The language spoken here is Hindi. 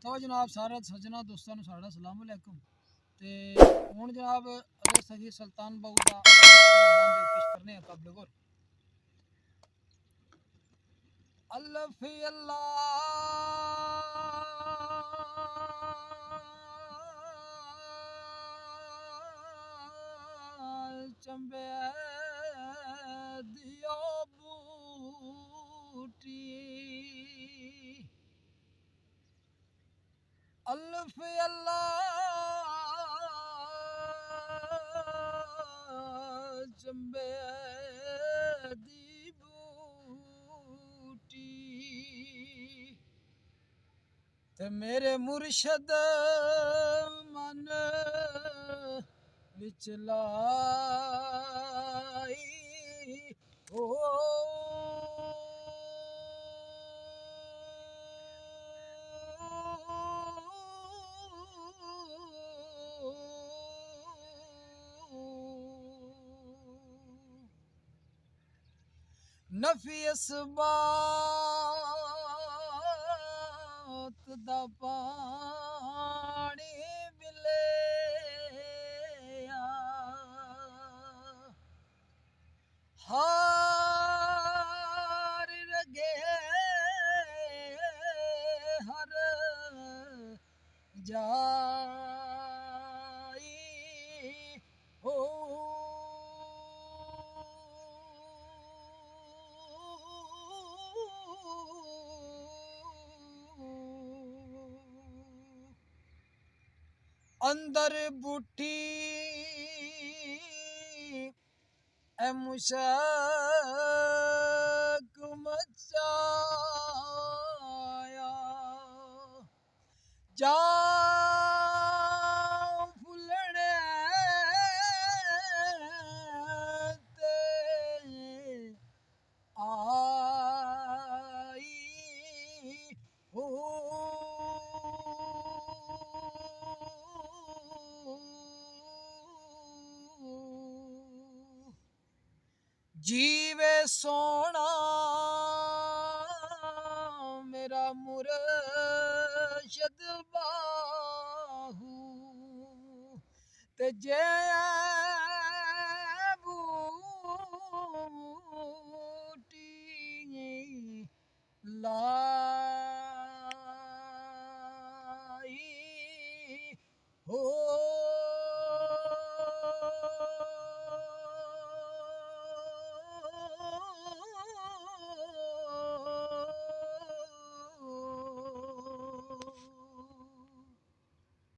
तो जनाब सारे सजना दोस्तों साड़ा सलाम अलैकुम। ते हुण जनाब अगर सही सुल्तान बाहू का बांध पेश करने हैं काबले को अल्लाह चंबे दियो बूटी अल्लाह चंबे दी बूटी ते मेरे मुर्शद मन विच लाई ओ नफी असबात दा पानी मिले हार रगे हर जाई हो अंदर बूटी ए मुशक मचाया जा फुलने ते आई हो जीवे सोना मेरा मुर्शद बाहू ते जे बूटी लाई हो